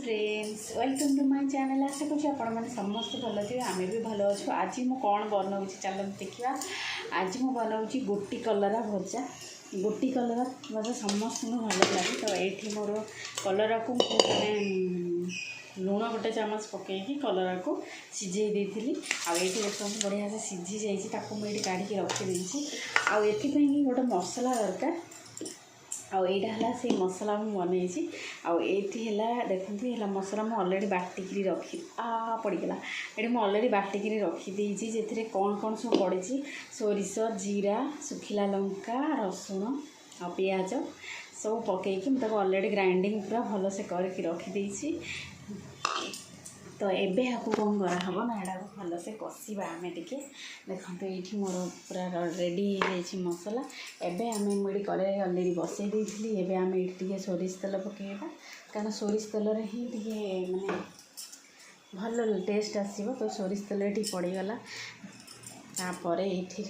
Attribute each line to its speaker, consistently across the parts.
Speaker 1: Friends welcome to my channel. आशा करूँ आपण मैंने समस्त भल थे आम भी भल अच्छु। आज मु कौन बनाऊँ चलो देखा। आज मु बनाऊँ गोटी कलरा भजा। गोटी कलरा भजा समस्त भल लगे। तो ये मोर कलरा को मैंने लुण गोटे चामच पकईकि कलरा को सीझे देती। आगे देखो बढ़िया से सीझी जाइए मुझे काढ़ी रखीदी। आएपाई गोटे मसला दरकार। आईटा से मसला मुझे बनई आईला देखते है मसला मुझे अलरेडी बाटिकी रखी पड़गला। ये मुझे अलरेडी बाटिकी रखीदी जे कौन कौन सब पड़ी सोरिष जीरा सुखिला लंका रसुण आ पियाज सब पकईकि मुझे अलरेडी ग्राइंडिंग पूरा भल से करके रखीदी। तो एबे आपको कौन कराहब ना यहाँ भल से कषा आम टे देखते ये मोर पूरा रेडी हो मसला। एबे आम मुझे कड़ाई अलरेडी बसई देती। एबे आम ये सोरिष तेल पकेबा कारण सोरिष तेल ही माने भल टेस्ट आसो। तो सोरिष तेल ये पड़गला तापर ये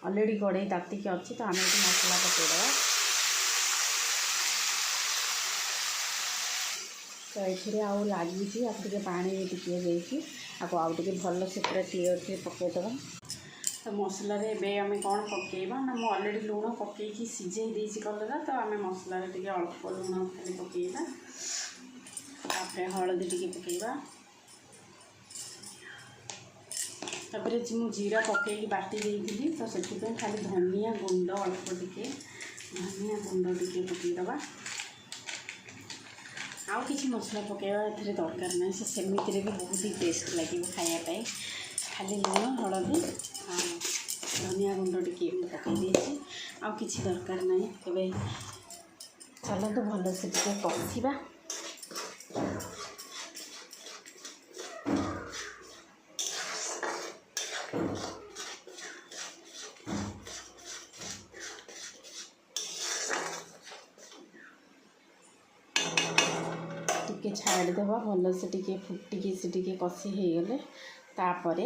Speaker 1: अलरेडी कड़ाई तातिक अच्छी। तो आम ये मसला पकईदे। तो ये आउ लगी आपके पानी टिके देती आपको आउ टे भल से पूरा क्लीयर पकईदे। तो मसला रे आम कौन पकेबा ना मुझे अलरेडी लुण पकईकि सीझे देसी कलरा। तो आम मसला टे अल्प लुण खाली पकेबा तापर हलदी टे पकेबा तापर मुझे जीरा पकईकि बाटी देती। तो से खाली धनिया गुंड अल्प टे धनिया गुंड टे पकईदबा। आउ किसी मसला पकेबा ए दरकार ना से सेमिति भी बहुत ही टेस्ट लगे खायापी। खाली लुण हलदी धनिया गुंड टे पकई आउ किसी दरकार ना। ए चलते भल से कषा। टिके छाड़देवा भल से टिके फुटिकी से टिके कषि हो गले तापर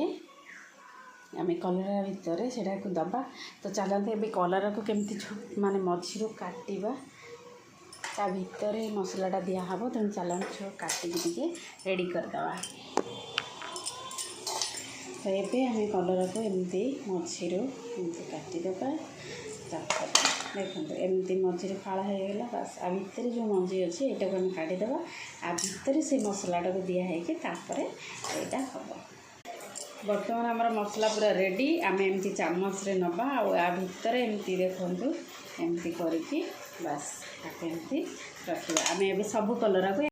Speaker 1: आम कलरा भितर से दबा। तो चलते ए कलरा को केमती माने मझीरू काटिबा ता भितर मसलाटा दिहब। तेणु चलते काटिकी टिके रेडी करदे। तो ये आम कलरा को एमती मझीरू एमती काटिदेबा। देखो एमती मझीरे फाड़ा होगा बस आ भितर जो मंजी अच्छे यहाँ को आम काढ़ीदेवा। आ भितर से मसलाटा को दिखाई यहाँ हम बर्तमान आमर मसला पूरा रेडी। आम एमती चामच रे नबा आ भितर एमती देखु एमती करके बस एमती रखा। आम ए सब कलरा को